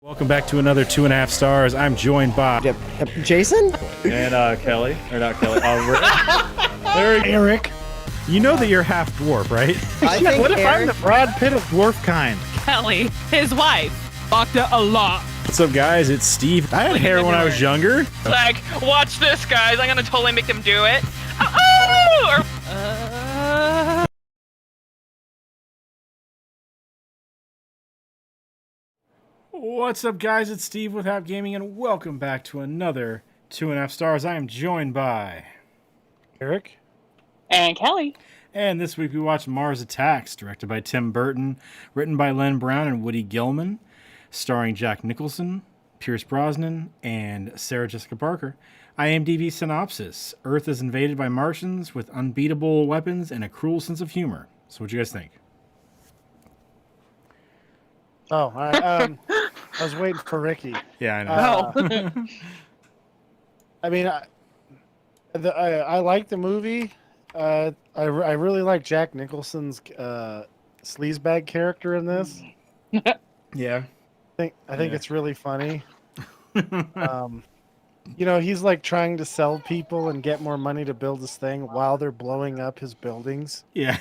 Welcome back to another 2.5 stars. I'm joined by Jason and Kelly, or not Kelly, Erik. You know that you're half dwarf, right? I think What if I'm Erik, the Brad Pitt of dwarf kind? Kelly, his wife, fucked it a lot. What's up, guys? It's Steve. I had hair when I was younger. Like, watch this, guys. I'm gonna totally make them do it. Oh! What's up, guys? It's Steve with Hap Gaming, and welcome back to another 2.5 stars. I am joined by Erik? And Kelly. And this week we watched Mars Attacks, directed by Tim Burton, written by Len Brown and Woody Gilman, starring Jack Nicholson, Pierce Brosnan, and Sarah Jessica Parker. IMDb synopsis: Earth is invaded by Martians with unbeatable weapons and a cruel sense of humor. So what do you guys think? Oh, I was waiting for Ricky. Yeah, I know. I mean, I like the movie. I really like Jack Nicholson's sleazebag character in this. Yeah. I think it's really funny. He's like trying to sell people and get more money to build this thing while they're blowing up his buildings. Yeah.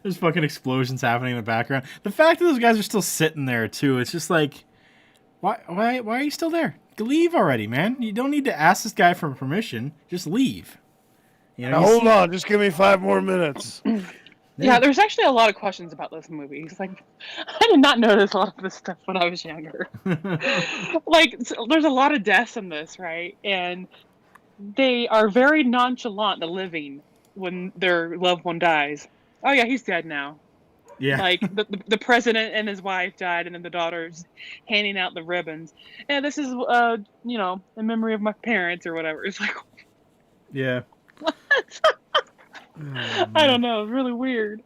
There's fucking explosions happening in the background. The fact that those guys are still sitting there too, it's just like, why are you still there? Leave already, man. You don't need to ask this guy for permission. Just leave. You know, Now, hold on, just give me 5 more minutes. Yeah, there's actually a lot of questions about this movie. It's like, I did not notice a lot of this stuff when I was younger. Like, there's a lot of deaths in this, right? And they are very nonchalant, the living, when their loved one dies. Oh yeah, he's dead now. Yeah. Like the president and his wife died, and then the daughter's handing out the ribbons. And this is, in memory of my parents or whatever. It's like, Yeah. what? I don't know. It's really weird.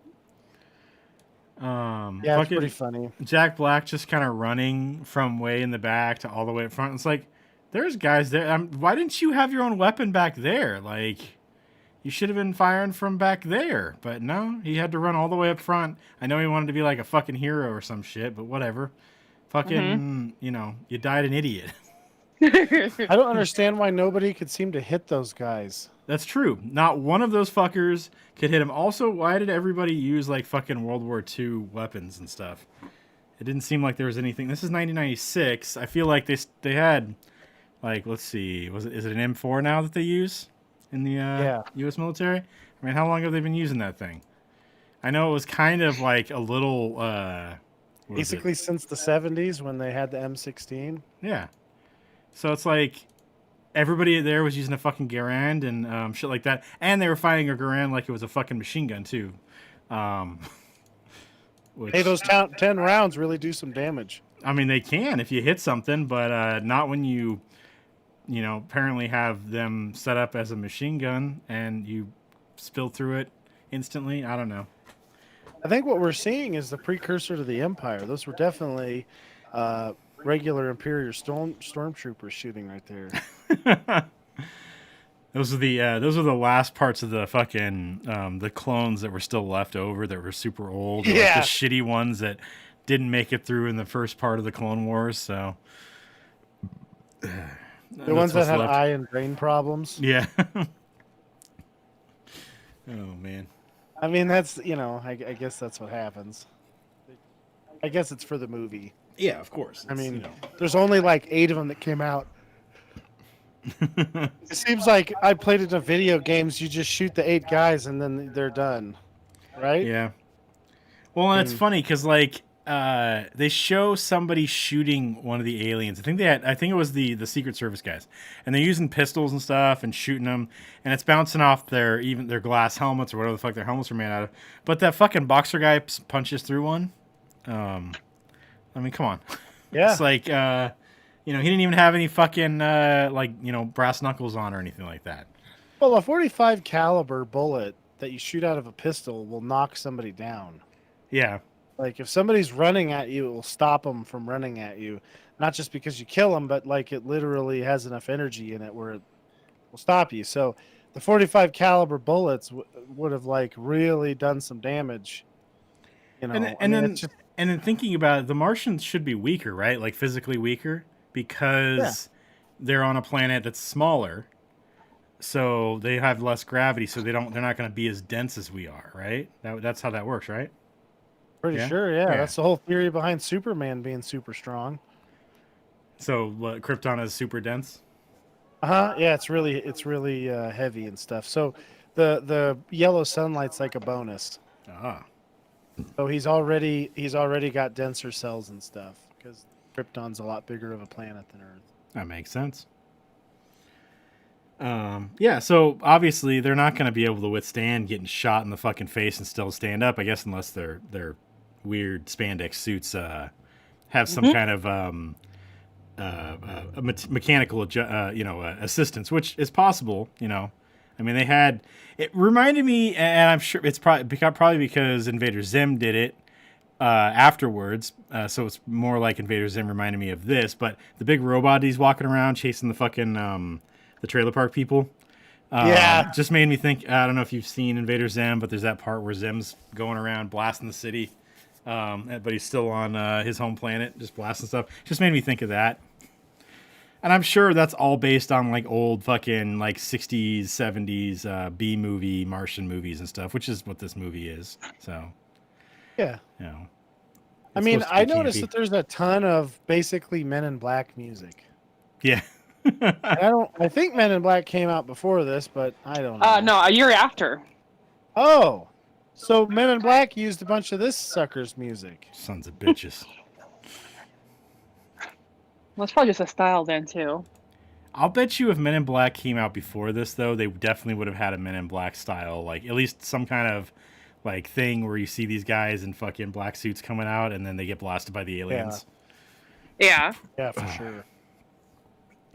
Yeah, it's pretty funny. Jack Black just kind of running from way in the back to all the way up front. It's like, there's guys there. Why didn't you have your own weapon back there? Like, you should have been firing from back there. But no, he had to run all the way up front. I know he wanted to be like a fucking hero or some shit, but whatever. Fucking, you died an idiot. I don't understand why nobody could seem to hit those guys. That's true. Not one of those fuckers could hit him. Also, why did everybody use like fucking World War II weapons and stuff? It didn't seem like there was anything. This is 1996. I feel like they had, like, let's see, is it an M4 now that they use in the U.S. military? I mean, how long have they been using that thing? I know it was kind of like a little Basically since the 70s when they had the M16. Yeah. So it's like everybody there was using a fucking Garand and shit like that. And they were firing a Garand like it was a fucking machine gun, too. Hey, those 10 rounds really do some damage. I mean, they can if you hit something, but not when you apparently have them set up as a machine gun and you spill through it instantly. I don't know. I think what we're seeing is the precursor to the Empire. Those were definitely regular Imperial stormtroopers shooting right there. Those are the last parts of the fucking the clones that were still left over that were super old. Or like the shitty ones that didn't make it through in the first part of the Clone Wars. So the ones that had eye and brain problems. Yeah. Oh man. I mean, that's I guess that's what happens. I guess it's for the movie. Yeah, of course. I mean, there's only like 8 of them that came out. It seems like I played it in video games. You just shoot the 8 guys and then they're done, right? Yeah. Well, and it's funny because like they show somebody shooting one of the aliens. I think it was the Secret Service guys, and they're using pistols and stuff and shooting them, and it's bouncing off their glass helmets or whatever the fuck their helmets are made out of. But that fucking boxer guy punches through one. I mean, come on. Yeah. It's like, he didn't even have any fucking, brass knuckles on or anything like that. Well, a 45 caliber bullet that you shoot out of a pistol will knock somebody down. Yeah. Like, if somebody's running at you, it will stop them from running at you. Not just because you kill them, but, like, it literally has enough energy in it where it will stop you. So, the 45 caliber bullets would have, like, really done some damage. And then And then thinking about it, the Martians should be weaker, right? Like physically weaker because they're on a planet that's smaller, so they have less gravity, so they're not going to be as dense as we are, right? That's how that works, right? Pretty Yeah? sure, yeah. Yeah. That's the whole theory behind Superman being super strong. So Krypton is super dense. Yeah, it's really heavy and stuff. So the yellow sunlight's like a bonus. Ah, So he's already got denser cells and stuff because Krypton's a lot bigger of a planet than Earth. that makes sense. Yeah, so obviously they're not going to be able to withstand getting shot in the fucking face and still stand up, I guess, unless their weird spandex suits have some kind of mechanical assistance, which is possible. I mean, they had. It reminded me, and I'm sure it's probably because Invader Zim did it afterwards, so it's more like Invader Zim reminded me of this. But the big robot he's walking around chasing the fucking the trailer park people. Just made me think. I don't know if you've seen Invader Zim, but there's that part where Zim's going around blasting the city, but he's still on his home planet, just blasting stuff. Just made me think of that. And I'm sure that's all based on like old fucking like 60s, 70s B movie Martian movies and stuff, which is what this movie is. So, Yeah. I I mean, I noticed that there's a ton of basically Men in Black music. Yeah. And I think Men in Black came out before this, but I don't know. No, a year after. Oh. So Men in Black used a bunch of this sucker's music. Sons of bitches. Well, it's probably just a style then too. I'll bet you if Men in Black came out before this, though, they definitely would have had a Men in Black style, like at least some kind of like thing where you see these guys in fucking black suits coming out and then they get blasted by the aliens. Yeah. Yeah, for sure.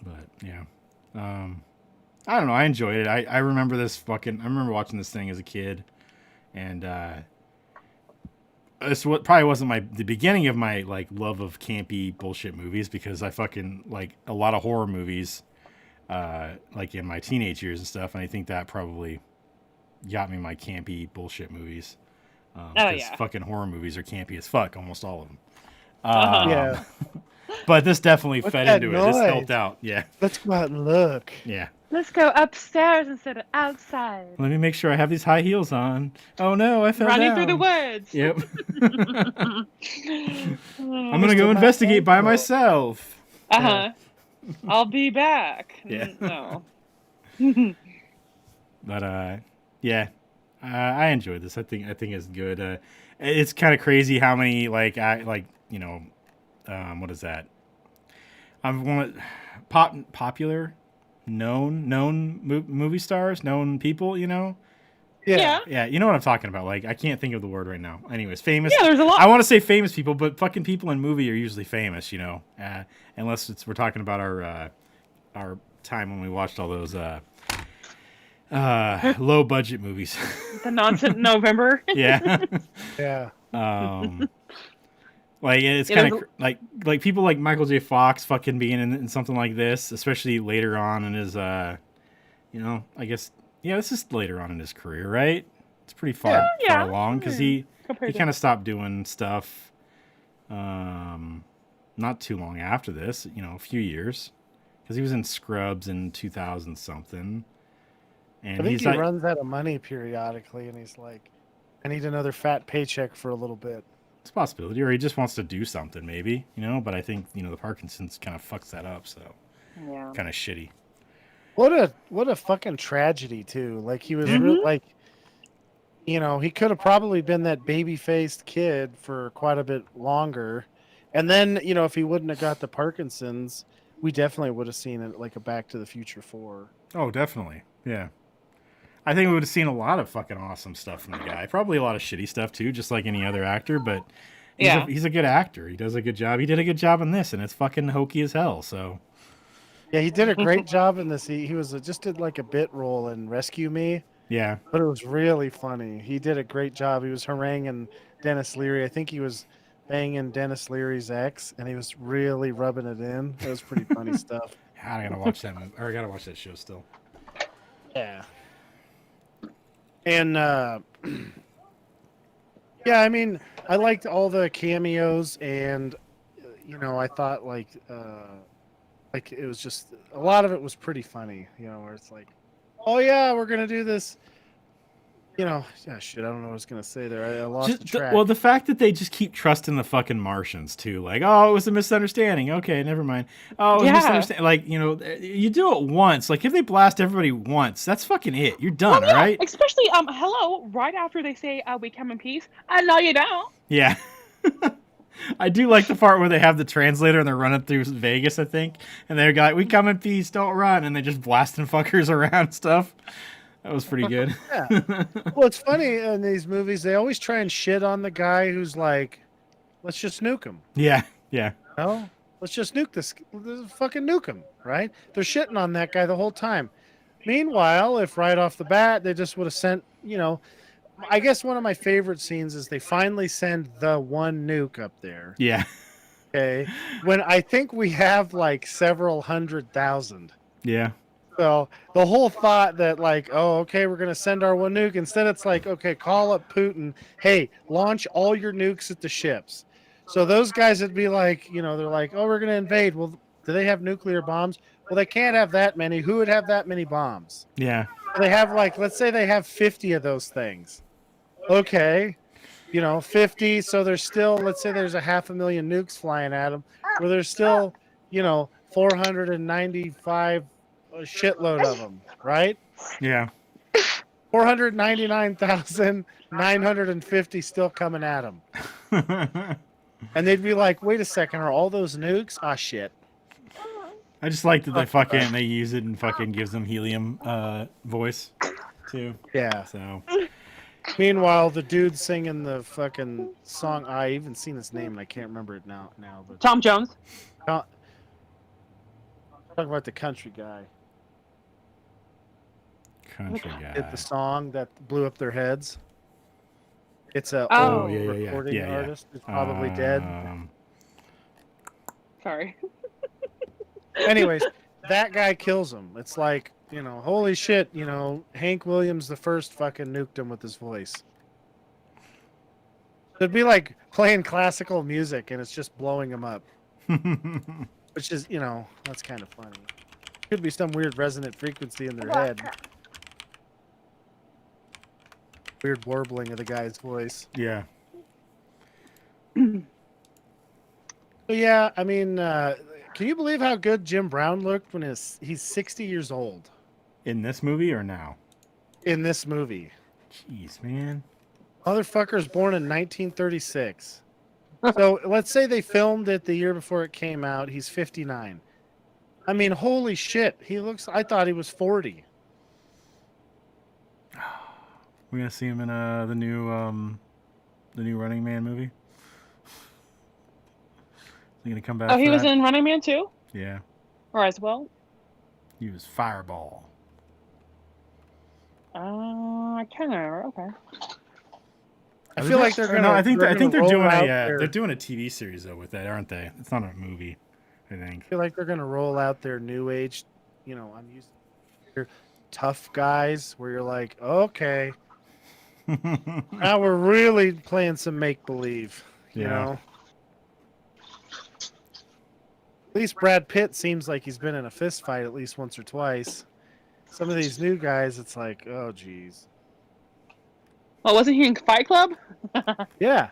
But yeah, I don't know. I enjoyed it. I remember this fucking. I remember watching this thing as a kid, and this probably wasn't the beginning of my like love of campy bullshit movies because I fucking like a lot of horror movies, like in my teenage years and stuff, and I think that probably got me my campy bullshit movies. Because fucking horror movies are campy as fuck, almost all of them. Yeah. But this definitely What's fed that into it. This noise? helped out. Yeah. Let's go out and look. Yeah. Let's go upstairs instead of outside. Let me make sure I have these high heels on. Oh no, I fell Running down. through the woods. Yep. I'm gonna go investigate by myself. I'll be back. Yeah. No. But yeah, I enjoyed this. I think it's good. It's kind of crazy how many what is that? Popular, known movie stars, known people. Yeah. Yeah, you know what I'm talking about. Like, I can't think of the word right now. Anyways, famous. Yeah, there's a lot. I want to say famous people, but fucking people in movie are usually famous, unless we're talking about our time when we watched all those low budget movies. The nonsense November. Yeah. Yeah. Like it's kind of like people like Michael J. Fox fucking being in something like this, especially later on in his I guess. Yeah, this is later on in his career, right? It's pretty far along because he kind of stopped doing stuff not too long after this, a few years, because he was in Scrubs in 2000 something. And I think he runs out of money periodically, and he's like, I need another fat paycheck for a little bit. It's a possibility, or he just wants to do something, maybe, but I think, the Parkinson's kind of fucks that up, so kind of shitty. What a fucking tragedy too. Like he was he could have probably been that baby-faced kid for quite a bit longer. And then, if he wouldn't have got the Parkinson's, we definitely would have seen it like a Back to the Future 4. Oh, definitely. Yeah. I think we would have seen a lot of fucking awesome stuff from the guy. Probably a lot of shitty stuff too, just like any other actor, but he's a good actor. He does a good job. He did a good job in this, and it's fucking hokey as hell, so yeah, he did a great job in this. He was just did like a bit role in Rescue Me. Yeah. But it was really funny. He did a great job. He was haranguing Dennis Leary. I think he was banging Dennis Leary's ex, and he was really rubbing it in. It was pretty funny stuff. I gotta watch that movie. Or I gotta watch that show still. Yeah. And Yeah, I mean, I liked all the cameos, and I thought like it was just a lot of it was pretty funny. Where it's like, oh yeah, we're gonna do this. Yeah, shit. I don't know what I was gonna say there. I lost the track. Well, the fact that they just keep trusting the fucking Martians too, like, oh, it was a misunderstanding. Okay, never mind. Oh, it was a Yeah. misunderstanding. Like, you do it once. Like, if they blast everybody once, that's fucking it. You're done. Well, yeah, All right. especially hello, right after they say we come in peace. No, you don't. Yeah. I do like the part where they have the translator and they're running through Vegas, I think, and they're like, "We come in peace, don't run," and they just blasting fuckers around and stuff. That was pretty good. Yeah. Well, it's funny in these movies they always try and shit on the guy who's like, "Let's just nuke him." Yeah, yeah, No, let's just nuke this fucking nuke him, right? They're shitting on that guy the whole time. Meanwhile, if right off the bat they just would have sent, I guess one of my favorite scenes is they finally send the one nuke up there. yeah, Okay, when I think we have like several 100,000. yeah, So the whole thought that like, oh, okay, we're gonna send our one nuke. Instead, it's like, okay, call up Putin. Hey, launch all your nukes at the ships. So those guys would be like, they're like, oh, we're gonna invade. Well, do they have nuclear bombs? Well, they can't have that many. Who would have that many bombs? yeah. They have like, let's say they have 50 of those things. Okay, 50. So there's still, let's say there's a 500,000 nukes flying at them. Well, there's still, 495. A shitload of them, right? Yeah. 499,950 still coming at them. And they'd be like, wait a second, are all those nukes? Ah, shit. I just like that they use it and fucking gives them helium voice too. Yeah. So Meanwhile, the dude singing the fucking song, I even seen his name and I can't remember it now. But Tom Jones. talk about the country guy. country guy. Did the song that blew up their heads. It's a Oh, old yeah. recording Yeah. artist who's probably dead. Sorry. Anyways, that guy kills him. It's like, holy shit, Hank Williams the first fucking nuked him with his voice. It'd be like playing classical music and it's just blowing him up. Which is, that's kind of funny. Could be some weird resonant frequency in their head. Weird warbling of the guy's voice. Yeah. So yeah, I mean, can you believe how good Jim Brown looked when he's 60 years old In this movie or now? in this movie? Jeez, man. Motherfucker's born in 1936. So let's say they filmed it the year before it came out. He's 59. I mean, holy shit. I thought he was 40. We're gonna see him in the new Running Man movie. Is he gonna come back? Oh, he for was that? in Running Man too, Yeah, or as well. he was Fireball. I kind of okay. I feel like they're gonna. No, I think they're roll doing out they're doing a TV series though with that, aren't they? It's not a movie, I think. I feel like they're gonna roll out their new age. I'm used to tough guys where you're like, okay, now we're really playing some make believe. You Yeah. know. At least Brad Pitt seems like he's been in a fist fight at least once or twice. Some of these new guys, it's like, oh, geez. Well, wasn't he in Fight Club? Yeah.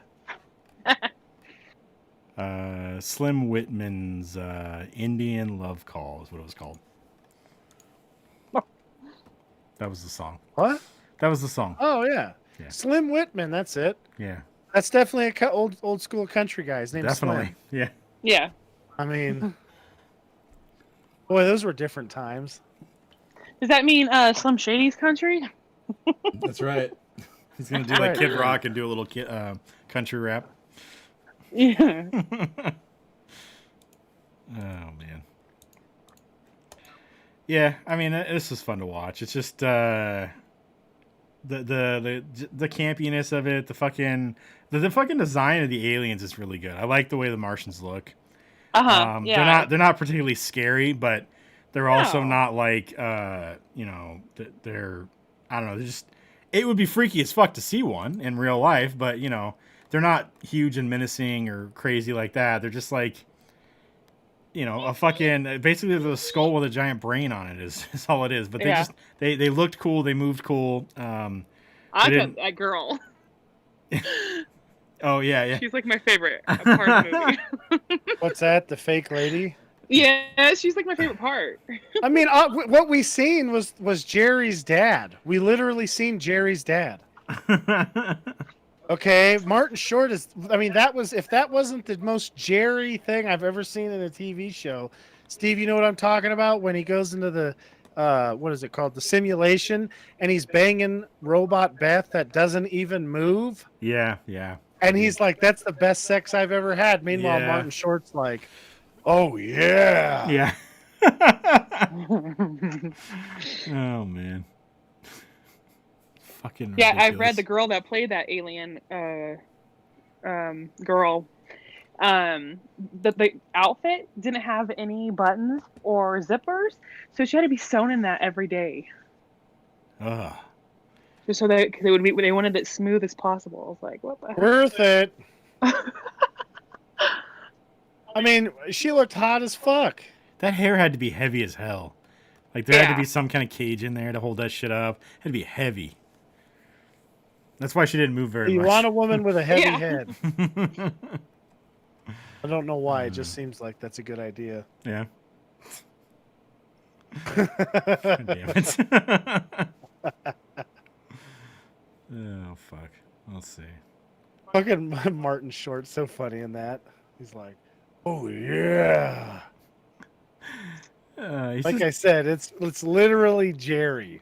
Slim Whitman's Indian Love Call is what it was called. That was the song. What? That was the song. Oh, yeah. Yeah. Slim Whitman, that's it. Yeah, That's definitely a old school country guy. His name's definitely. Slim. Yeah. Yeah. I mean, boy, those were different times. Does that mean Slim Shady's country? That's right. He's gonna do like Kid Rock and do a little country rap. Yeah. Oh man. Yeah, I mean this is fun to watch. It's just the campiness of it, the fucking design of the aliens is really good. I like the way the Martians look. Yeah. They're not particularly scary, but they're also No. not like they're I don't know, they're just it would be freaky as fuck to see one in real life, but you know, they're not huge and menacing or crazy like that. They're just like, you know, a fucking basically the skull with a giant brain on it is all it is. But Yeah. they looked cool, they moved cool. I They got that girl. Oh yeah. She's like my favorite part of the movie. What's that? The fake lady? Yeah, she's like my favorite part. I mean, what we seen was Jerry's dad. We literally seen Jerry's dad. Okay, Martin Short is. I mean, that was if that wasn't the most Jerry thing I've ever seen in a TV show. Steve, you know what I'm talking about when he goes into the what is it called, the simulation, and he's banging robot Beth that doesn't even move, Yeah. and he's like, "That's the best sex I've ever had." Meanwhile, Yeah. Martin Short's like, "Oh yeah." Yeah. Oh man. Fucking Yeah, ridiculous. I've read the girl that played that alien girl. The outfit didn't have any buttons or zippers, so she had to be sewn in that every day, Ugh. just so that they would be. They wanted it smooth as possible. I was like, what the heck? Worth it. I mean, she looked hot as fuck. That hair had to be heavy as hell. Like there had to Yeah. be some kind of cage in there to hold that shit up. It had to be heavy. That's why she didn't move very You much. want a woman with a heavy Yeah. head. I don't know why. It just seems like that's a good idea. Yeah. God damn it. Oh fuck. Let's see. Fucking Martin Short, so funny in that. He's like, "Oh yeah." He's Like just, I said, it's literally Jerry.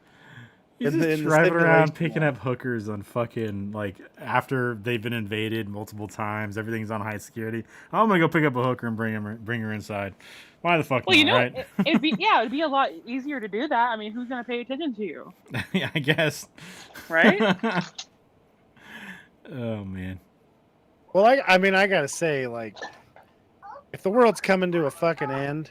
he's in the- just in the driving around simulation picking lab. up hookers on fucking like after they've been invaded multiple times. Everything's on high security. I'm gonna go pick up a hooker and bring her inside. Why the fuck Well, not? you know, Right? it'd be a lot easier to do that. I mean, who's gonna pay attention to you, Yeah, I guess. right? Oh man. Well, I mean, I gotta say, like, if the world's coming to a fucking end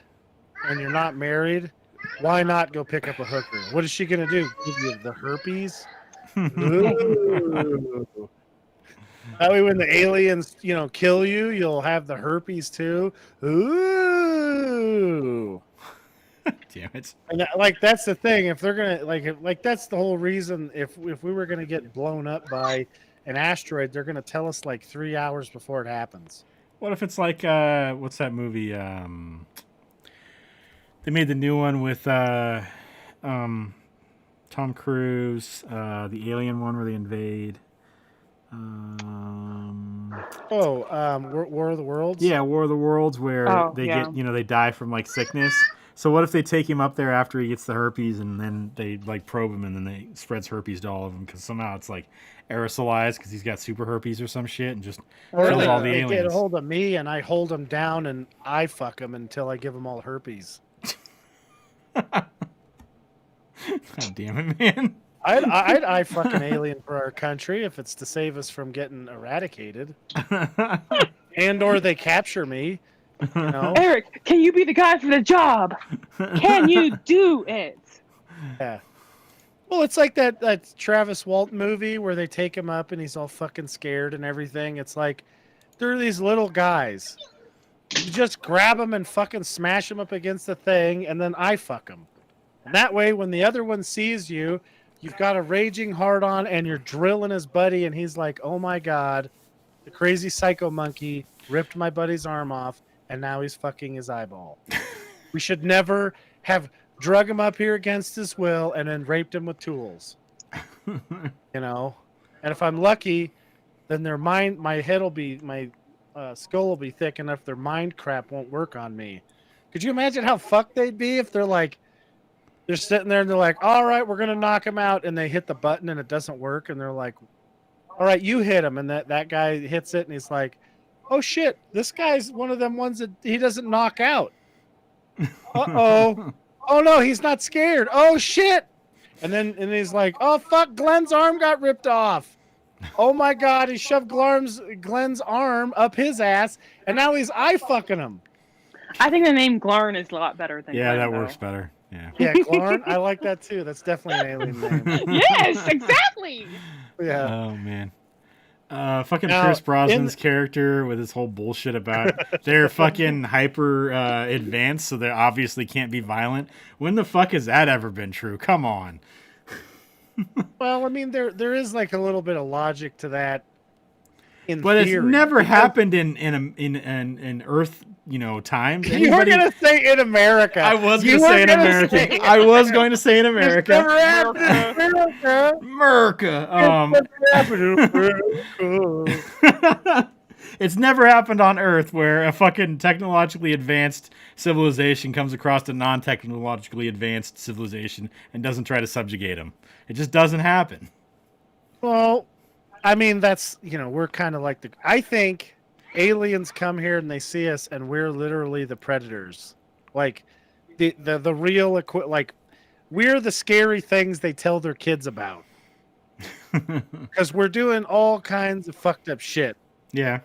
and you're not married, why not go pick up a hooker? What is she gonna do? Give you the herpes? Ooh. That way, when the aliens, kill you, you'll have the herpes too. Ooh. Damn it. And that's the thing. If they're gonna like that's the whole reason. If we were gonna get blown up by an asteroid, they're gonna tell us like 3 hours before it happens. What if it's like what's that movie? They made the new one with Tom Cruise, the alien one where they invade. War of the Worlds. Yeah, War of the Worlds, where Oh, they yeah. get, they die from like sickness. So what if they take him up there after he gets the herpes, and then they like probe him, and then they spreads herpes to all of them because somehow it's like aerosolized because he's got super herpes or some shit, and just Or kills they, all the they get a aliens. hold of me and I hold them down and I fuck them until I give them all herpes. God damn it, man! I'd fuck an alien for our country if it's to save us from getting eradicated, and or they capture me. Eric, can you be the guy for the job? Can you do it? Yeah. Well, it's like that Travis Walton movie where they take him up and he's all fucking scared and everything. It's like they're these little guys. You just grab them and fucking smash them up against the thing, and then I fuck them. And that way, when the other one sees you, you've got a raging hard on, and you're drilling his buddy, and he's like, "Oh my god, the crazy psycho monkey ripped my buddy's arm off, and now he's fucking his eyeball." We should never have drug him up here against his will and then raped him with tools. And if I'm lucky, then my skull will be thick enough their mind crap won't work on me. Could you imagine how fucked they'd be if they're sitting there and they're like, "All right, we're gonna knock him out," and they hit the button and it doesn't work, and they're like, "All right, you hit him," and that guy hits it and he's like, "Oh shit, this guy's one of them ones that he doesn't knock out." Uh-oh. Oh no, he's not scared. Oh shit. And he's like, "Oh fuck, Glenn's arm got ripped off. Oh my god, he shoved Glenn's arm up his ass, and now he's eye fucking him." I think the name Glarn is a lot better than Yeah, Glenn, that though. works better. Yeah. Yeah, Glarn. I like that too. That's definitely an alien name. Yes, exactly. Yeah. Oh man. Fucking Now, Pierce Brosnan's character with his whole bullshit about they're fucking hyper advanced, so they obviously can't be violent. When the fuck has that ever been true? Come on. Well, I mean, there is like a little bit of logic to that. In But it's theory, never because- happened in Earth, times. You were gonna say in America. I was You gonna were say in gonna America. say- I was going to say in It's America. never happened in America. America. It's never happened in America. It's never happened on Earth where a fucking technologically advanced civilization comes across a non-technologically advanced civilization and doesn't try to subjugate them. It just doesn't happen. Well, I mean, that's we're kind of like I think aliens come here and they see us, and we're literally the predators. Like the real like we're the scary things they tell their kids about because we're doing all kinds of fucked up shit. Yeah.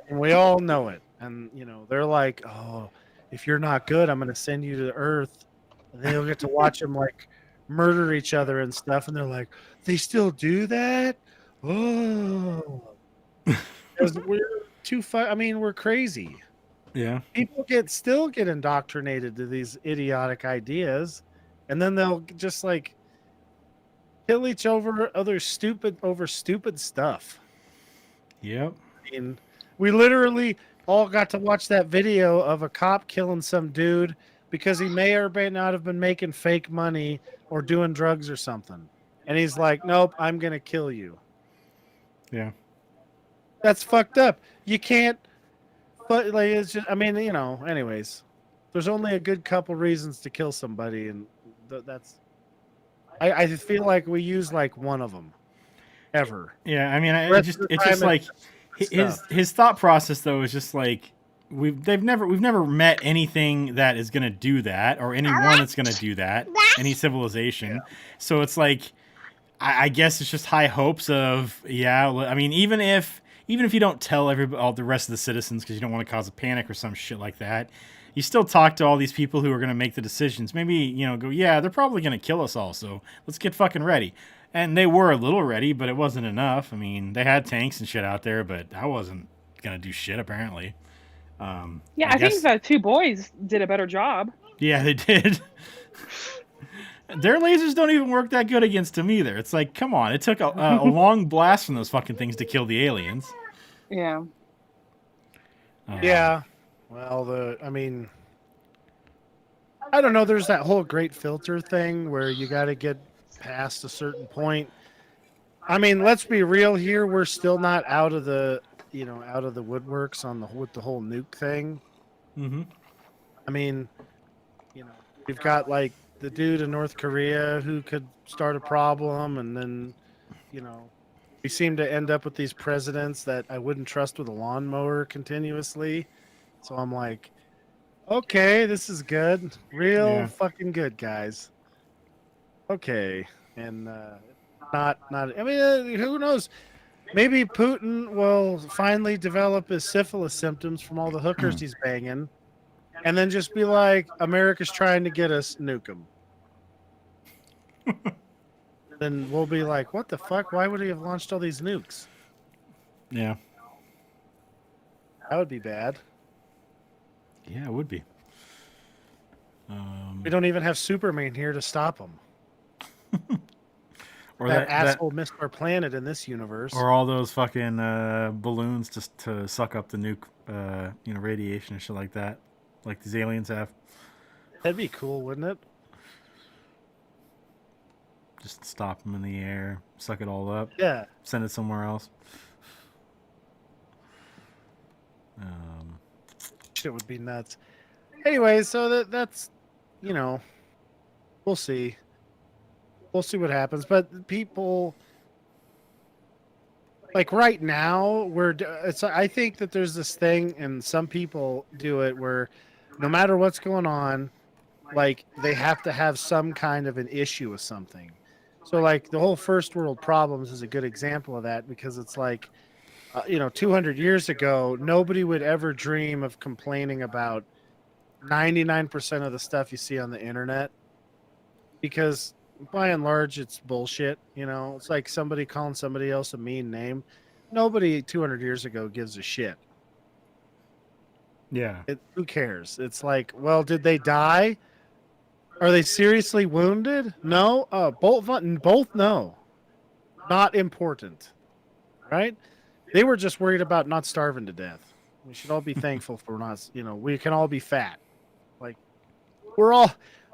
And we all know it. And, they're like, oh, if you're not good, I'm going to send you to Earth. And then you'll get to watch them, like, murder each other and stuff. And they're like, they still do that? Oh. Because we're we're crazy. Yeah. People still get indoctrinated to these idiotic ideas. And then they'll just, like, kill each other over stupid stuff. Yep. I mean, we literally all got to watch that video of a cop killing some dude because he may or may not have been making fake money or doing drugs or something. And he's like, nope, I'm going to kill you. Yeah. That's fucked up. You can't, but like, it's just, anyways, there's only a good couple reasons to kill somebody. And I feel like we use like one of them ever. Yeah. I mean, Rest of the it's time just like his thought process though is just like we've never met anything that is gonna do that or anyone that's gonna do that, any civilization. Yeah. So it's like I guess it's just high hopes of I mean even if you don't tell all the rest of the citizens because you don't want to cause a panic or some shit like that, you still talk to all these people who are gonna make the decisions. Maybe go they're probably gonna kill us all, so let's get fucking ready. And they were a little ready, but it wasn't enough. I mean, they had tanks and shit out there, but I wasn't gonna do shit apparently. I think the two boys did a better job. Yeah, they did. Their lasers don't even work that good against them either. It's like, come on, it took a long blast from those fucking things to kill the aliens. Yeah. Yeah. Well, I don't know. There's that whole great filter thing where you got to get past a certain point. I mean, let's be real here. We're still not out of the woodworks with the whole nuke thing. Mm-hmm. I mean, we've got like the dude in North Korea who could start a problem, and then, we seem to end up with these presidents that I wouldn't trust with a lawnmower continuously. So I'm like, okay, this is good. Real fucking good, guys. Okay. And not I mean, who knows? Maybe Putin will finally develop his syphilis symptoms from all the hookers he's banging, and then just be like, America's trying to get us, nuke him. Then we'll be like, what the fuck? Why would he have launched all these nukes? Yeah. That would be bad. Yeah, it would be. We don't even have Superman here to stop him. Or that asshole missed our planet in this universe. Or all those fucking balloons just to suck up the nuke, radiation and shit like that, like these aliens have. That'd be cool, wouldn't it? Just stop them in the air, suck it all up. Yeah. Send it somewhere else. Shit would be nuts. Anyway, so that's, we'll see. We'll see what happens. But people, like right now, I think that there's this thing, and some people do it where no matter what's going on, like they have to have some kind of an issue with something. So like the whole first world problems is a good example of that, because it's like, 200 years ago, nobody would ever dream of complaining about, 99% of the stuff you see on the internet, because by and large it's bullshit. It's like somebody calling somebody else a mean name. Nobody 200 years ago gives a shit. Yeah. Who cares? It's like, well, did they die? Are they seriously wounded? No. Both no. Not important. Right? They were just worried about not starving to death. We should all be thankful for not, we can all be fat. Like,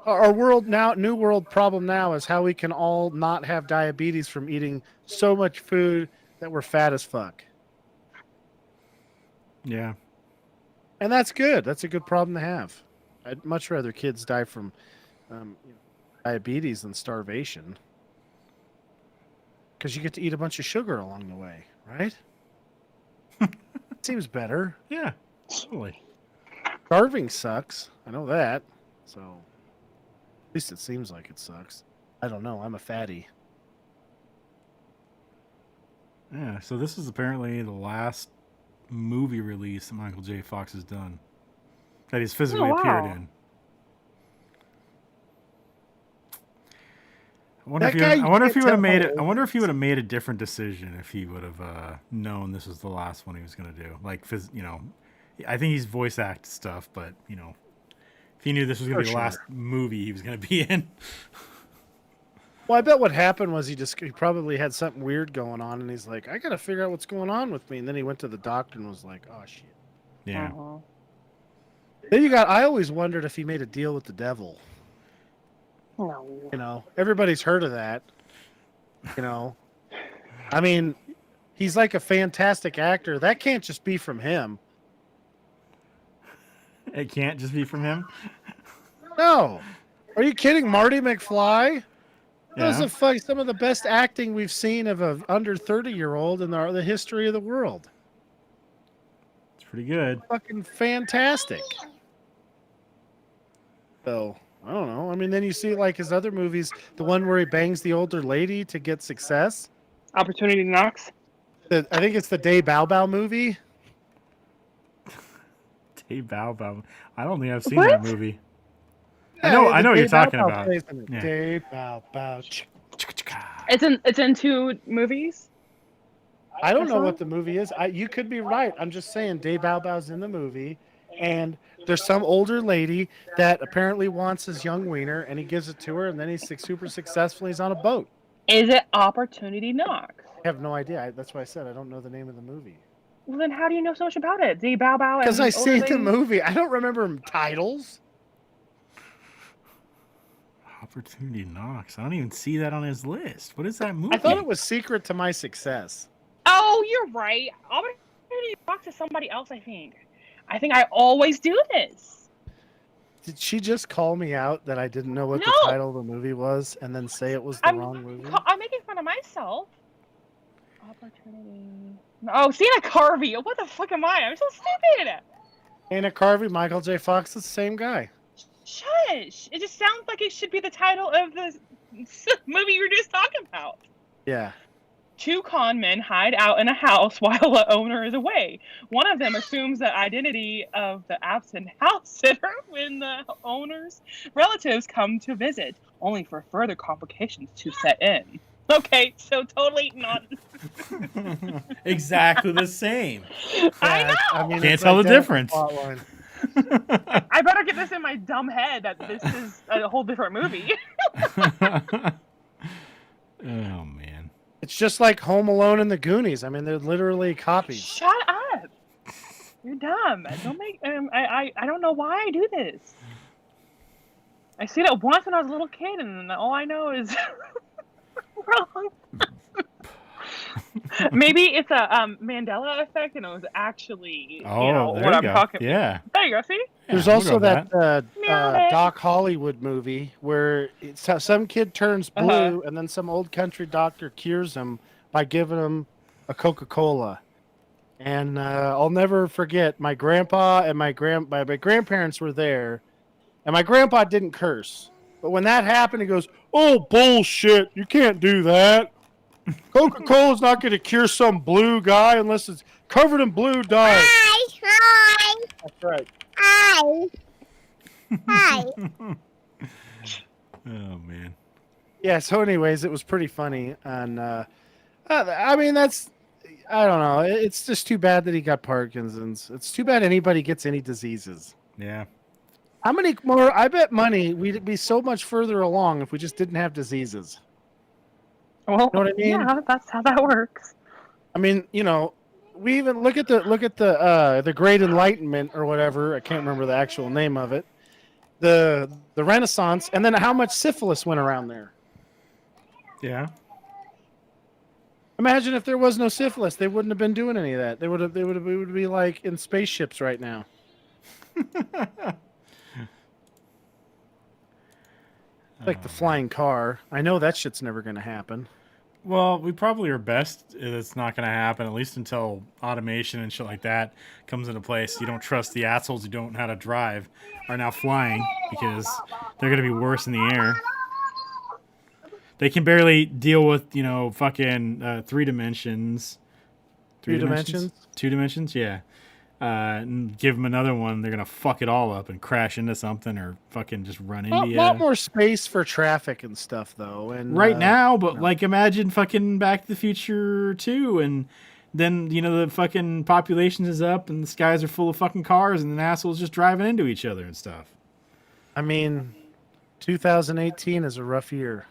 our world now, new world problem now is how we can all not have diabetes from eating so much food that we're fat as fuck. Yeah. And that's good. That's a good problem to have. I'd much rather kids die from diabetes than starvation. Because you get to eat a bunch of sugar along the way, right? Seems better. Yeah. Totally. Starving sucks. I know that. So, at least it seems like it sucks. I don't know. I'm a fatty. Yeah. So this is apparently the last movie release that Michael J. Fox has done that he's physically appeared in. I wonder if he would have made it. I wonder if he would have made a different decision if he would have known this was the last one he was going to do. Like, I think he's voice act stuff, but if he knew this was going to be the last movie he was going to be in. Well, I bet what happened was he probably had something weird going on, and he's like, I got to figure out what's going on with me. And then he went to the doctor and was like, oh shit. Yeah. Then I always wondered if he made a deal with the devil. No. Everybody's heard of that. I mean, he's like a fantastic actor. That can't just be from him. It can't just be from him? No. Are you kidding? Marty McFly? Yeah. That was some of the best acting we've seen of an under 30-year-old in the history of the world. It's pretty good. Fucking fantastic. So, I don't know. I mean, then you see like his other movies, the one where he bangs the older lady to get success. Opportunity Knocks. I think it's the Day Bow Bow movie. Day Bow Bow. I don't think I've seen What? that movie. Yeah, I know what you're talking Bow Bow about. plays in it. Yeah. Day Bow Bow. It's in 2 movies. I don't know what the movie is. You could be right. I'm just saying Day Bow Bow's in the movie, and there's some older lady that apparently wants his young wiener, and he gives it to her, and then he's super successful. He's on a boat. Is it Opportunity Knocks? I have no idea. That's why I said I don't know the name of the movie. Well, then how do you know so much about it? The Bow Bow. Because I older seen the lady? movie. I don't remember titles. Opportunity Knocks. I don't even see that on his list. What is that movie? I thought it was Secret to My Success. Oh, you're right. Opportunity Knocks is somebody else, I think. I always do this. Did she just call me out that I didn't know what the No. title of the movie was and then say it was the wrong movie? I'm making fun of myself. Opportunity. Oh, Sina Carvey. What the fuck am I? I'm so stupid. Anna Carvey, Michael J. Fox, the same guy. Shush. It just sounds like it should be the title of the movie you were just talking about. Yeah. 2 con men hide out in a house while the owner is away. One of them assumes the identity of the absent house sitter when the owner's relatives come to visit, only for further complications to set in. Okay, so totally not. Exactly the same. I know. I mean, Can't it's tell the identical difference. plotline. I better get this in my dumb head that this is a whole different movie. Oh man. It's just like Home Alone and the Goonies. I mean, they're literally copies. Shut up. You're dumb. Don't make. I don't know why I do this. I seen it once when I was a little kid, and all I know is wrong. Maybe it's a Mandela effect, and it was actually Oh, there what you I'm go. talking. Yeah. There you go. See? There's we'll also go with that Nailed it. Doc Hollywood movie where some kid turns blue and then some old country doctor cures him by giving him a Coca-Cola. And I'll never forget, my grandpa and my grandparents were there, and my grandpa didn't curse. But when that happened, he goes, "Oh, bullshit, you can't do that. Coca-Cola's not going to cure some blue guy unless it's covered in blue dye." Hi. That's right. Hi. Hi. Oh man. Yeah. So, anyways, it was pretty funny, and I mean, that's I don't know. It's just too bad that he got Parkinson's. It's too bad anybody gets any diseases. Yeah. How many more? I bet money we'd be so much further along if we just didn't have diseases. Well, Know what I mean? yeah, that's how that works. I mean, we even look at the Great Enlightenment or whatever. I can't remember the actual name of it. The Renaissance, and then how much syphilis went around there. Yeah. Imagine if there was no syphilis, they wouldn't have been doing any of that. We would be like in spaceships right now. Like the flying car. I know that shit's never going to happen. Well, we probably are best. It's not going to happen, at least until automation and shit like that comes into place. You don't trust the assholes who don't know how to drive are now flying because they're going to be worse in the air. They can barely deal with, fucking 3 dimensions. 3 dimensions? 2 dimensions, yeah. And give them another one, they're going to fuck it all up and crash into something or fucking just run into you. A lot more space for traffic and stuff, though. And right now, but like imagine fucking Back to the Future 2 and then, the fucking population is up and the skies are full of fucking cars and the assholes just driving into each other and stuff. I mean, 2018 is a rough year.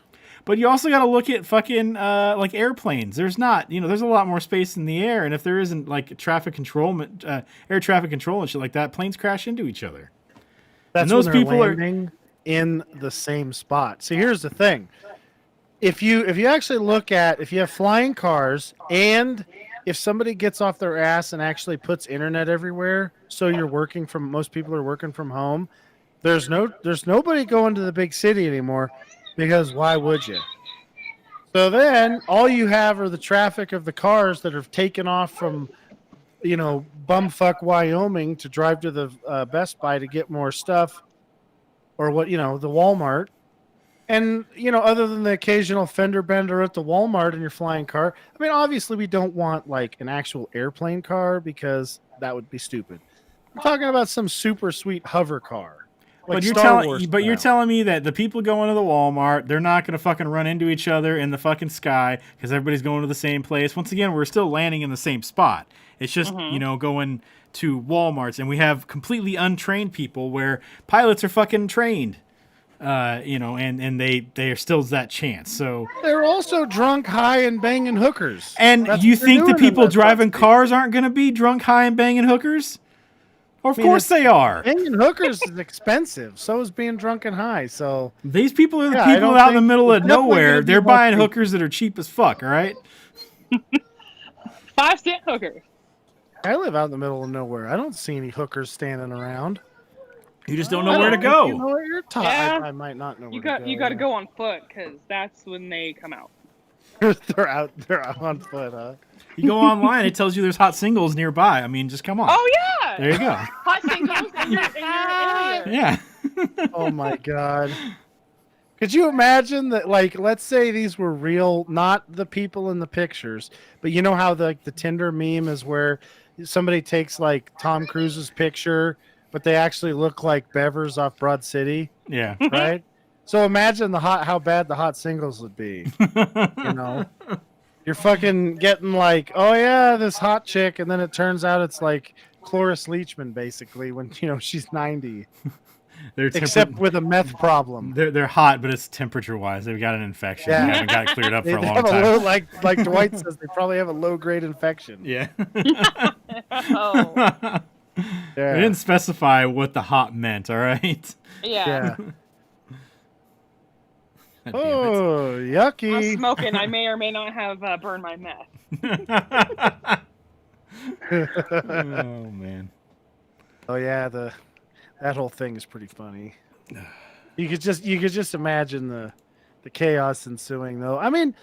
But you also got to look at fucking like airplanes. There's not, there's a lot more space in the air, and if there isn't like traffic control, air traffic control and shit like that, planes crash into each other. That's and those when they're people landing in the same spot. See, here's the thing: if you actually look at if you have flying cars and if somebody gets off their ass and actually puts internet everywhere, so most people are working from home. There's nobody going to the big city anymore. Because why would you? So then all you have are the traffic of the cars that have taken off from, bumfuck Wyoming to drive to the Best Buy to get more stuff or the Walmart. And, other than the occasional fender bender at the Walmart in your flying car, I mean, obviously we don't want like an actual airplane car because that would be stupid. I'm talking about some super sweet hover car. Like you're telling me that the people going to the Walmart, they're not going to fucking run into each other in the fucking sky because everybody's going to the same place. Once again, we're still landing in the same spot. It's just, going to Walmarts, and we have completely untrained people where pilots are fucking trained, and they are still that chance. So they're also drunk, high, and banging hookers. And you think the people driving cars aren't going to be drunk, high, and banging hookers? Of course they are. Banging hookers is expensive. So is being drunk and high. So these people are the people out in the middle of nowhere. They're buying hookers that are cheap as fuck. All right. 5-cent hookers. I live out in the middle of nowhere. I don't see any hookers standing around. You just don't know where to go. You know where you're I might not know where to go. You got to go on foot because that's when they come out. They're out on foot, huh? You go online, it tells you there's hot singles nearby. I mean, just come on. Oh, yeah. There you go. Hot singles in your area. Yeah. Oh, my God. Could you imagine that, like, let's say these were real, not the people in the pictures, but you know how the Tinder meme is where somebody takes, like, Tom Cruise's picture, but they actually look like Bevers off Broad City? Yeah. Right? So imagine how bad the hot singles would be. You're fucking getting like, oh yeah, this hot chick, and then it turns out it's like Cloris Leachman, basically, when she's 90. Except with a meth problem. They're hot, but it's temperature wise. They've got an infection. Yeah. They haven't got it cleared up for a long have time. Like Dwight says, they probably have a low grade infection. Yeah. Oh. Yeah. They didn't specify what the hot meant. All right. Yeah. Oh, yucky. I'm smoking. I may or may not have burned my meth. Oh man. Oh yeah, that whole thing is pretty funny. You could just imagine the chaos ensuing, though. I mean,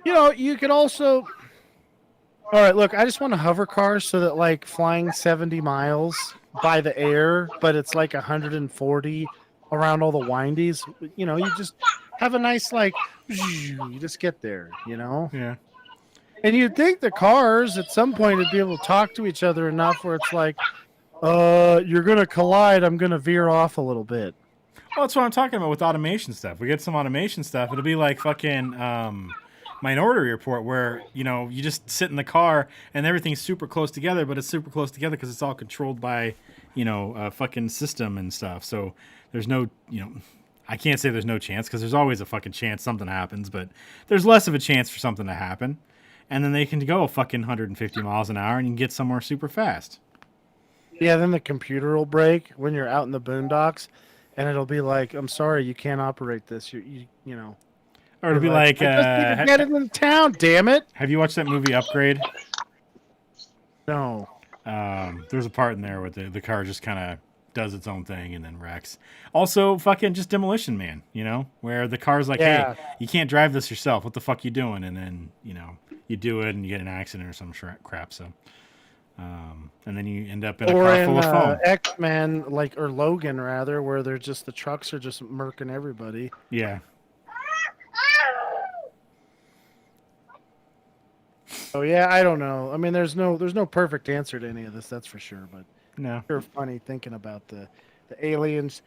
you could also. All right, look, I just want a hover car so that like flying 70 miles by the air, but it's like 140 around all the windies. You just have a nice like, you just get there. Yeah. And you'd think the cars at some point would be able to talk to each other enough where it's like, You're gonna collide. I'm gonna veer off a little bit. Well, that's what I'm talking about with automation stuff. We get some automation stuff. It'll be like fucking Minority Report, where you just sit in the car and everything's super close together, but it's super close together because it's all controlled by a fucking system and stuff. So there's no I can't say there's no chance because there's always a fucking chance something happens, but there's less of a chance for something to happen. And then they can go a fucking 150 miles an hour and you can get somewhere super fast. Yeah, then the computer will break when you're out in the boondocks, and it'll be like, "I'm sorry, you can't operate this." You know. Or it'll be like, "I just need to get it in town, damn it." have you watched that movie Upgrade? No. There's a part in there where the car just kind of does its own thing and then wrecks. Also, fucking just Demolition Man, where the car's like, Yeah. hey, you can't drive this yourself. What the fuck you doing? And then, you do it and you get an accident or some crap. So, and then you end up in a Or car in full of foam. X-Men, or Logan rather, where they're just the trucks are just murking everybody. Yeah. Oh yeah, I don't know. I mean, there's no perfect answer to any of this, that's for sure. But No. you're funny thinking about the aliens.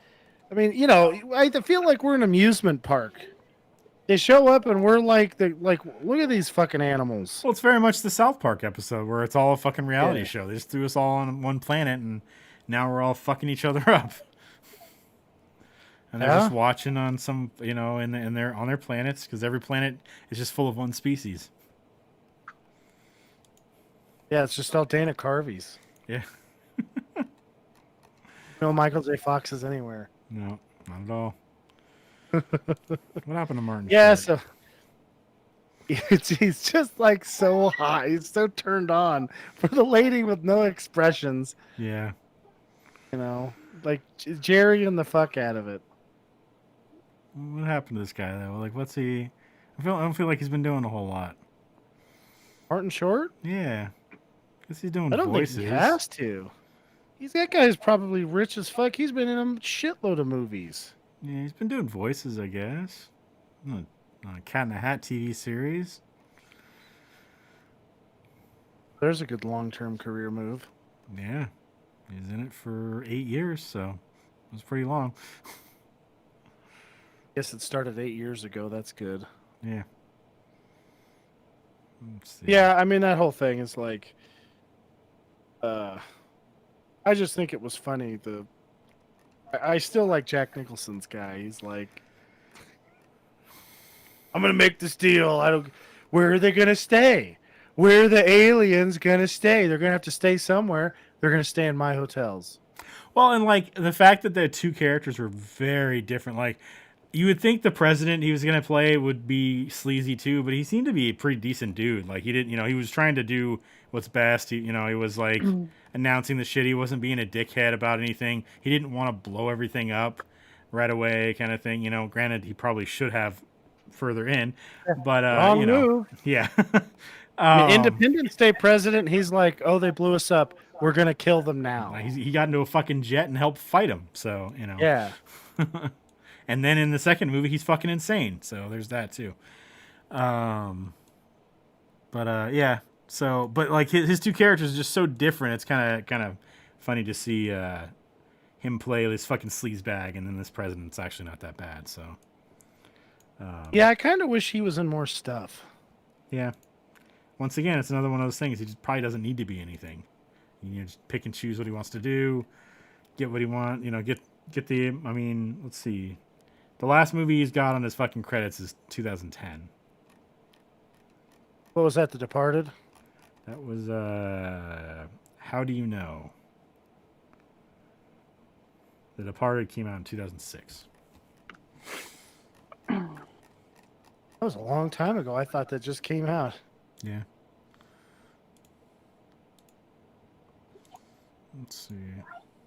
I mean, I feel like we're an amusement park. They show up and we're like, look at these fucking animals. Well, it's very much the South Park episode where it's all a fucking reality Yeah. show. They just threw us all on one planet and now we're all fucking each other up. And they're Yeah. just watching on some, on their planets because every planet is just full of one species. Yeah, it's just all Dana Carveys. Yeah. No Michael J. Fox is anywhere. No, not at all. What happened to Martin? Yeah, Short? so he's just like so hot. He's so turned on for the lady with no expressions. Yeah. Like Jerry and the fuck out of it. What happened to this guy though? Like, what's he? I don't feel like he's been doing a whole lot. Martin Short? Yeah. Guess he's doing I don't voices. think he has to. That guy's probably rich as fuck. He's been in a shitload of movies. Yeah, he's been doing voices, I guess. On a Cat in the Hat TV series. There's a good long-term career move. Yeah. He's in it for 8 years, so it was pretty long. Guess it started 8 years ago. That's good. Yeah. Let's see. Yeah, I mean that whole thing is like, I just think it was funny. I still like Jack Nicholson's guy. He's like, I'm gonna make this deal. Where are they gonna stay? Where are the aliens gonna stay? They're gonna have to stay somewhere. They're gonna stay in my hotels. Well, and like the fact that the two characters were very different. Like, you would think the president he was going to play would be sleazy too, but he seemed to be a pretty decent dude. Like, he didn't, he was trying to do what's best. He was like announcing the shit. He wasn't being a dickhead about anything. He didn't want to blow everything up right away, kind of thing. Granted, he probably should have further in, but Wrong move. yeah. The Independence Day president, he's like, oh, they blew us up. We're gonna kill them now. He got into a fucking jet and helped fight him. So Yeah. And then in the second movie, he's fucking insane. So there's that too. Yeah. So, but like his two characters are just so different. It's kind of funny to see him play this fucking sleazebag, and then this president's actually not that bad. So. Yeah, I kind of wish he was in more stuff. Yeah. Once again, it's another one of those things. He just probably doesn't need to be anything. Just pick and choose what he wants to do, get what he wants. Get the. I mean, let's see. The last movie he's got on his fucking credits is 2010. What was that? The Departed? That was How Do You Know? The Departed came out in 2006. That was a long time ago. I thought that just came out. Yeah. Let's see.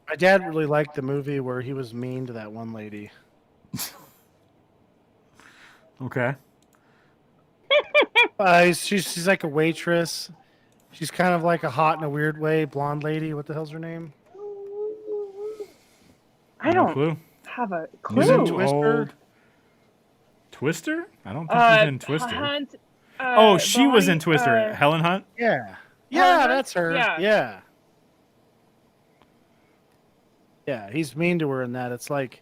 My dad really liked the movie where he was mean to that one lady. Okay. She's like a waitress. She's kind of like a hot in a weird way blonde lady. What the hell's her name? I No don't clue. have a He's in clue. Twister? Twister? I don't think he's in Twister. Hunt, Oh, she was in Bonnie, Twister. Helen Hunt? Yeah. Helen Yeah, Hunt? that's her. Yeah. Yeah. Yeah, he's mean to her in that. It's like,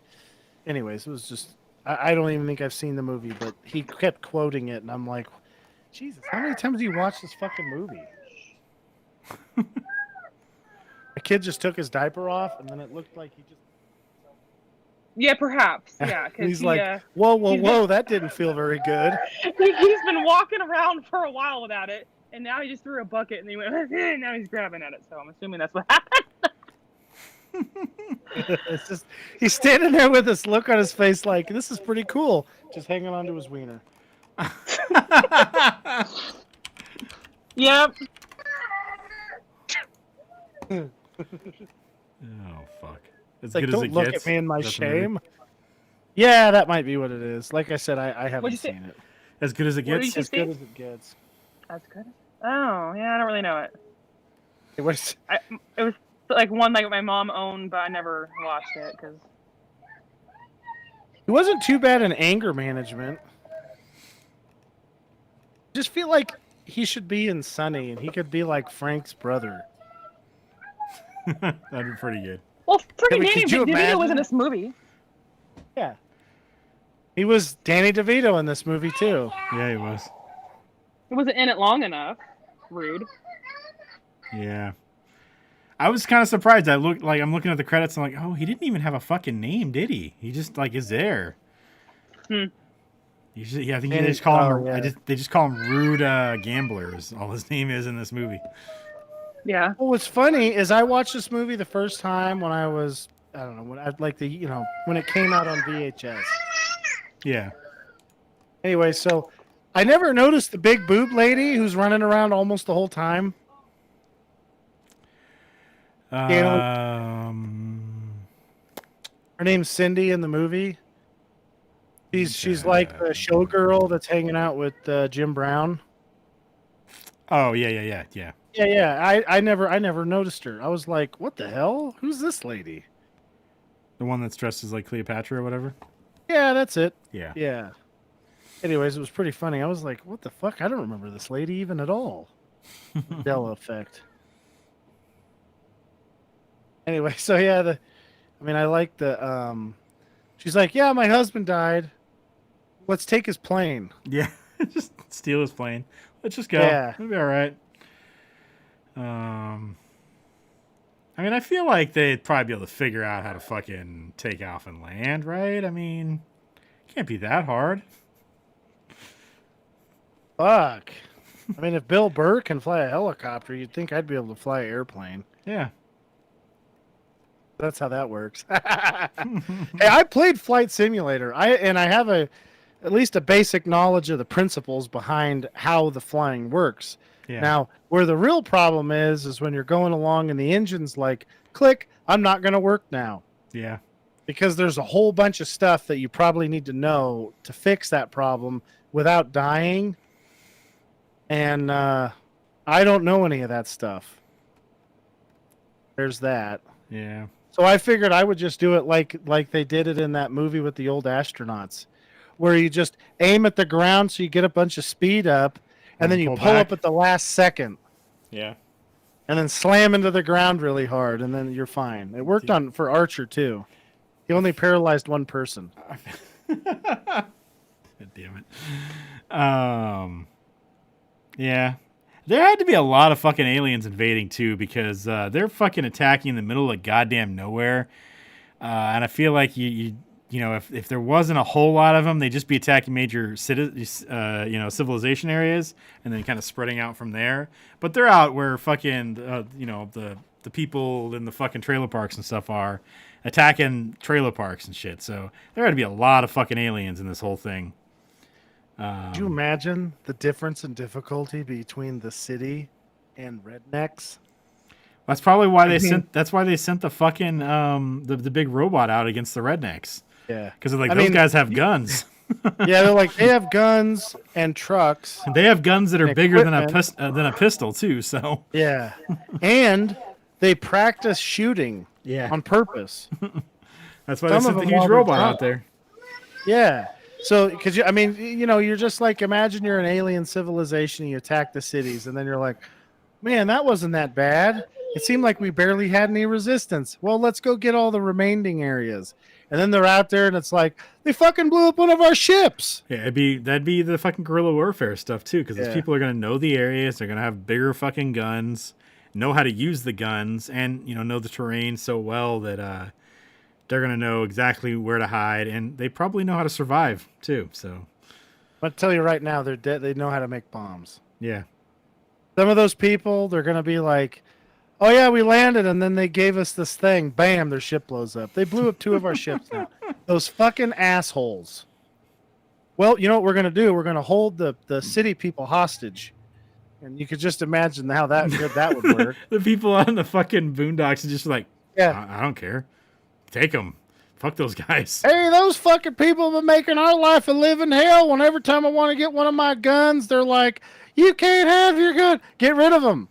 anyways, it was just. I don't even think I've seen the movie, but he kept quoting it, and I'm like, Jesus, how many times do you watch this fucking movie? The kid just took his diaper off, and then it looked like he just. Yeah, perhaps. Yeah, And because he's like, whoa, that didn't feel very good. he's been walking around for a while without it, and now he just threw a bucket and he went. And now he's grabbing at it. So I'm assuming that's what happened. It's just he's standing there with this look on his face, like this is pretty cool, just hanging onto his wiener. Yep. Oh fuck! As It's like, good as don't it look gets. at me in my That's the movie. shame. Yeah, that might be what it is. Like I said, I What'd haven't you say? seen it. As good as it What did gets. you As say? good as it gets. That's good. Oh, yeah, I don't really know it. It was. It was like one like my mom owned, but I never watched it because. It wasn't too bad in anger management. Just feel like he should be in Sunny, and he could be like Frank's brother. That'd be pretty good. Well, freaking mean, Danny could you DeVito was imagine? in this movie. Yeah. He was Danny DeVito in this movie too. Yeah, he was. He wasn't in it long enough. Rude. Yeah. I was kind of surprised. I'm looking at the credits and I'm like, oh, he didn't even have a fucking name, did he? He just like is there. Hmm. Yeah, I think And they just call him. yeah. They just call him Rude Gamblers. All his name is in this movie. Yeah. Well, what's funny is I watched this movie the first time when I was, I don't know, when I like when it came out on VHS. Yeah. Anyway, so I never noticed the big boob lady who's running around almost the whole time. Um. Her name's Cindy in the movie. She's like the showgirl that's hanging out with Jim Brown. Oh yeah. Yeah. I never noticed her. I was like, what the hell? Who's this lady? The one that's dressed as like Cleopatra or whatever. Yeah, that's it. Yeah. Yeah. Anyways, it was pretty funny. I was like, what the fuck? I don't remember this lady even at all. Mandela effect. Anyway, so yeah, I like the she's like, yeah, my husband died. Let's take his plane. Yeah. Just steal his plane. Let's just go. Yeah. It'll be all right. I mean, I feel like they'd probably be able to figure out how to fucking take off and land, right? I mean, it can't be that hard. Fuck. I mean, if Bill Burr can fly a helicopter, you'd think I'd be able to fly an airplane. Yeah. That's how that works. Hey, I played Flight Simulator. I have at least a basic knowledge of the principles behind how the flying works. Yeah. Now, where the real problem is when you're going along and the engine's like, click, I'm not going to work now. Yeah. Because there's a whole bunch of stuff that you probably need to know to fix that problem without dying. And I don't know any of that stuff. There's that. Yeah. So I figured I would just do it like they did it in that movie with the old astronauts, where you just aim at the ground so you get a bunch of speed up, and then you pull up at the last second, Yeah. and then slam into the ground really hard, and then you're fine. It worked for Archer too. He only paralyzed one person. God damn it. Yeah. There had to be a lot of fucking aliens invading too, because they're fucking attacking in the middle of goddamn nowhere. And I feel like you know, if there wasn't a whole lot of them, they'd just be attacking major civilization areas and then kind of spreading out from there. But they're out where fucking the people in the fucking trailer parks and stuff are attacking trailer parks and shit. So there had to be a lot of fucking aliens in this whole thing. Could you imagine the difference in difficulty between the city and rednecks? That's probably why they sent. That's why they sent the fucking the big robot out against the rednecks. Yeah, Because those guys have guns. yeah, they're like they have guns and trucks. They have guns that are bigger than equipment. a pistol too. So Yeah, and they practice shooting. Yeah. On purpose. that's why Some they sent of the them huge all the robot time. out there. Yeah. So, because you're just like, imagine you're an alien civilization and you attack the cities, and then you're like, man, that wasn't that bad. It seemed like we barely had any resistance. Well, let's go get all the remaining areas. And then they're out there, and it's like, they fucking blew up one of our ships. Yeah, that'd be the fucking guerrilla warfare stuff too, because these Yeah. people are gonna know the areas, they're gonna have bigger fucking guns, know how to use the guns, and know the terrain so well that they're gonna know exactly where to hide, and they probably know how to survive too. So I'll tell you right now, they're dead. They know how to make bombs. yeah, Some of those people, they're going to be like, oh, yeah, we landed, and then they gave us this thing. Bam, their ship blows up. They blew up 2 of our ships now. Those fucking assholes. Well, you know what we're going to do? We're going to hold the city people hostage. And you could just imagine how good that would work. the people on the fucking boondocks are just like, Yeah. I don't care, take them, fuck those guys. Hey, those fucking people have been making our life a living hell. When every time I want to get one of my guns, they're like, you can't have your gun. Get rid of them.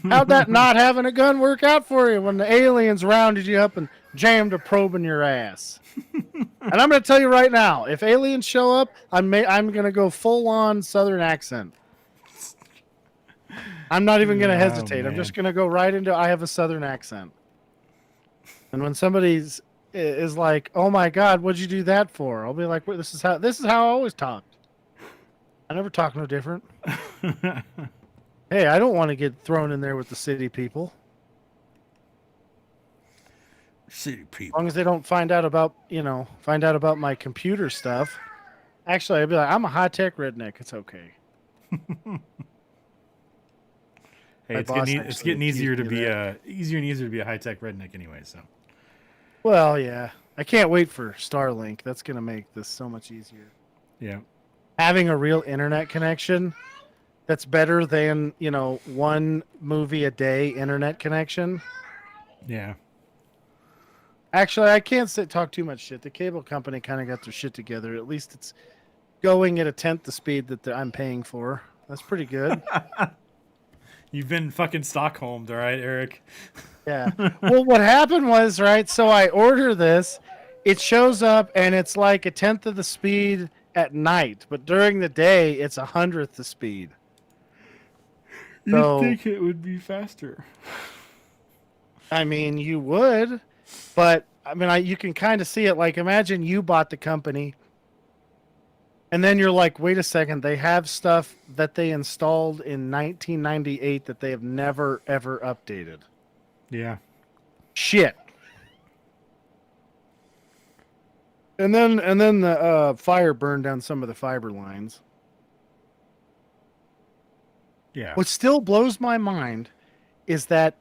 How'd that not having a gun work out for you when the aliens rounded you up and jammed a probe in your ass? And I'm going to tell you right now, if aliens show up, I'm going to go full on Southern accent. I'm not even going to hesitate. I'm man. just going to go right into I have a Southern accent. And when somebody's is like, "Oh my God, what'd you do that for?" I'll be like, "This is how I always talked. I never talk no different." Hey, I don't want to get thrown in there with the city people. City As people. long as they don't find out about my computer stuff. Actually, I'd be like, I'm a high-tech redneck. It's okay. Hey, My it's boss getting, it's actually getting easier to accused me be of easier and easier to be a high tech redneck anyway. So Well, yeah. I can't wait for Starlink. That's going to make this so much easier. yeah, Having a real internet connection that's better than, one movie a day internet connection. yeah. Actually, I can't talk too much shit. The cable company kind of got their shit together. At least it's going at a tenth the speed that I'm paying for. That's pretty good. You've been fucking Stockholmed, all right, Eric? Yeah. Well, what happened was, right, so I order this. It shows up, and it's like a tenth of the speed at night. But during the day, it's 100th the speed. So, You'd think it would be faster. I mean, you would. But, I mean, you can kind of see it. Like, imagine you bought the company. And then you're like, wait a second, they have stuff that they installed in 1998 that they have never, ever updated. Yeah. Shit. And then the fire burned down some of the fiber lines. Yeah. What still blows my mind is that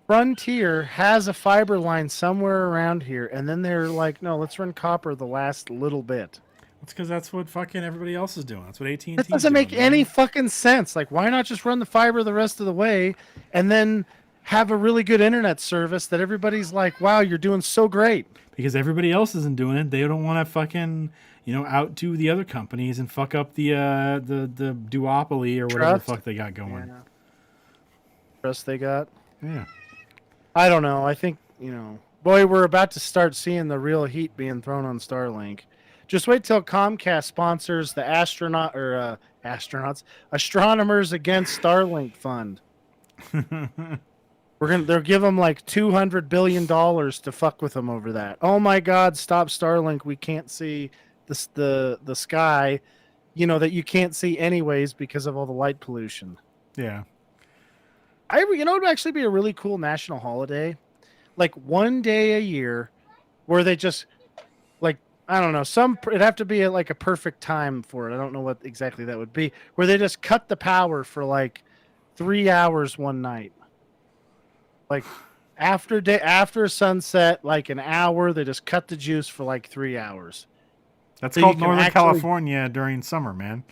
Frontier has a fiber line somewhere around here, and then they're like, no, let's run copper the last little bit. That's because that's what fucking everybody else is doing. That's what AT&T. That doesn't make any fucking sense. Like, why not just run the fiber the rest of the way and then have a really good internet service that everybody's like, wow, you're doing so great. Because everybody else isn't doing it. They don't want to fucking outdo the other companies and fuck up the duopoly or whatever the Trust? fuck they got going. Yeah. Trust they got. Yeah. I don't know. I think, boy, we're about to start seeing the real heat being thrown on Starlink. Just wait till Comcast sponsors the Astronomers Against Starlink Fund. They'll give them like $200 billion to fuck with them over that. Oh my God! Stop Starlink. We can't see the sky, that you can't see anyways because of all the light pollution. Yeah. It would actually be a really cool national holiday, like one day a year, where they just, like, I don't know, it'd have to be a perfect time for it. I don't know what exactly that would be, where they just cut the power for like 3 hours one night. Like after sunset, like an hour, they just cut the juice for like 3 hours. That's So called you can Northern actually- California during summer, man.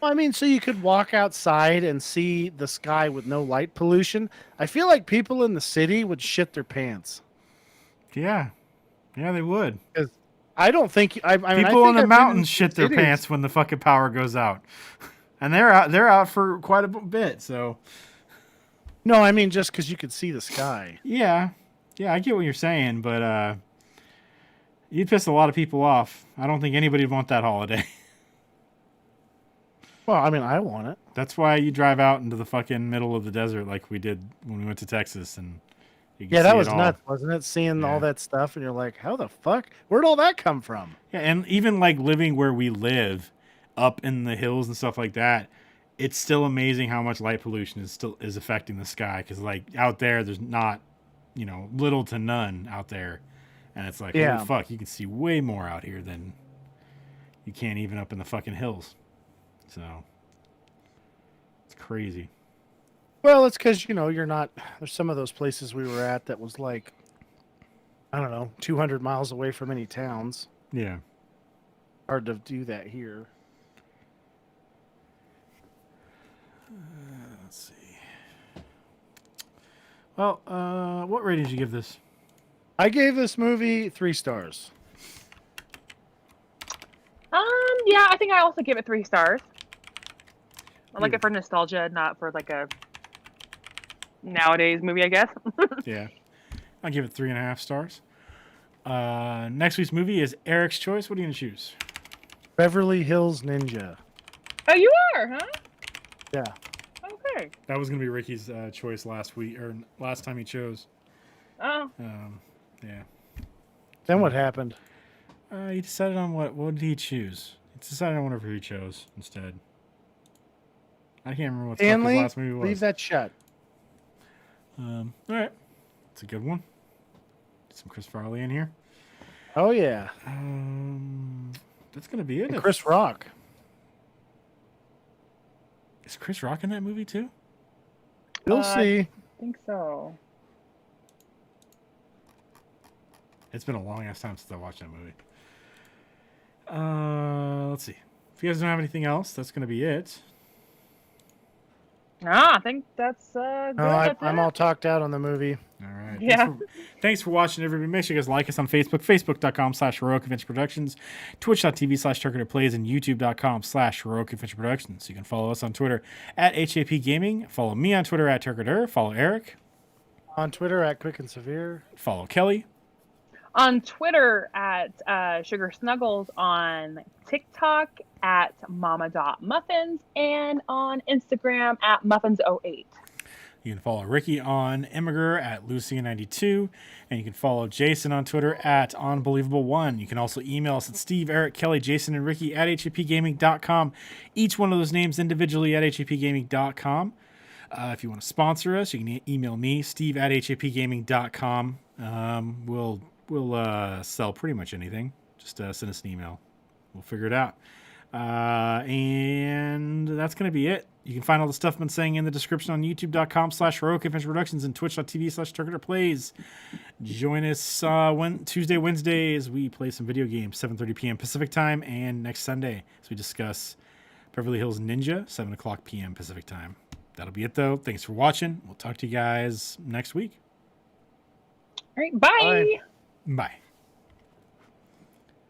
I mean, so you could walk outside and see the sky with no light pollution. I feel like people in the city would shit their pants. Yeah. Yeah, they would. I don't think I mean, People on the I've been in mountains shit their cities. pants when the fucking power goes out. And they're out for quite a bit, so No, I mean just because you could see the sky. yeah. Yeah, I get what you're saying, but you'd piss a lot of people off. I don't think anybody would want that holiday. Well, I mean, I want it. That's why you drive out into the fucking middle of the desert like we did when we went to Texas, and you can Yeah, see that it was all. nuts, wasn't it? Seeing Yeah. all that stuff, and you're like, how the fuck? Where'd all that come from? Yeah, and even like living where we live, up in the hills and stuff like that, it's still amazing how much light pollution is affecting the sky. Because like out there's not, little to none out there, and it's like, Yeah. holy fuck, you can see way more out here than you can even up in the fucking hills. So it's crazy. Well, it's because, you're not. There's some of those places we were at that was like, I don't know, 200 miles away from any towns. Yeah. Hard to do that here. Let's see. Well, what rating did you give this? I gave this movie 3 stars. Yeah, I think I also give it 3 stars. I like it for nostalgia, not for like a nowadays movie, I guess. Yeah. I'll give it 3.5 stars. Next week's movie is Eric's Choice. What are you going to choose? Beverly Hills Ninja. Oh, you are, huh? Yeah. Okay. That was going to be Ricky's choice last week, or last time he chose. Oh. Yeah. Then what happened? He decided on what did he choose? He decided on whatever he chose instead. I can't remember what the fuck his Stanley, last movie was. leave that shut. All right. It's a good one. Get some Chris Farley in here. Oh, yeah. That's going to be it. And Chris Rock. Is Chris Rock in that movie too? You'll see. I think so. It's been a long ass time since I watched that movie. Let's see. If you guys don't have anything else, that's going to be it. I think that's good. No, I'm all talked out on the movie. All right. Yeah. Thanks for watching, everybody. Make sure you guys like us on Facebook, facebook.com/Heroic Adventure Productions, twitch.tv/TurketPlays, and youtube.com/Heroic Adventure Productions. You can follow us on Twitter at HAP Gaming. Follow me on Twitter at Turketer. Follow Eric. On Twitter at Quick and Severe. Follow Kelly. On Twitter at Sugar Snuggles, on TikTok at mama.muffins, and on Instagram at muffins08. You can follow Ricky on Immiger at Lucia92, and you can follow Jason on Twitter at Unbelievable1. You can also email us at Steve, Eric, Kelly, Jason, and Ricky at hapgaming.com. Each one of those names individually at hapgaming.com. If you want to sponsor us, you can email me, Steve at hapgaming.com. We'll sell pretty much anything. Just send us an email. We'll figure it out. And that's going to be it. You can find all the stuff I've been saying in the description on youtube.com/Heroic Adventure Productions and twitch.tv/TurketerPlays. Join us Tuesday, Wednesdays. We play some video games, 7:30 p.m. Pacific time, and next Sunday as we discuss Beverly Hills Ninja, 7 o'clock p.m. Pacific time. That'll be it, though. Thanks for watching. We'll talk to you guys next week. All right, bye. Bye. Bye.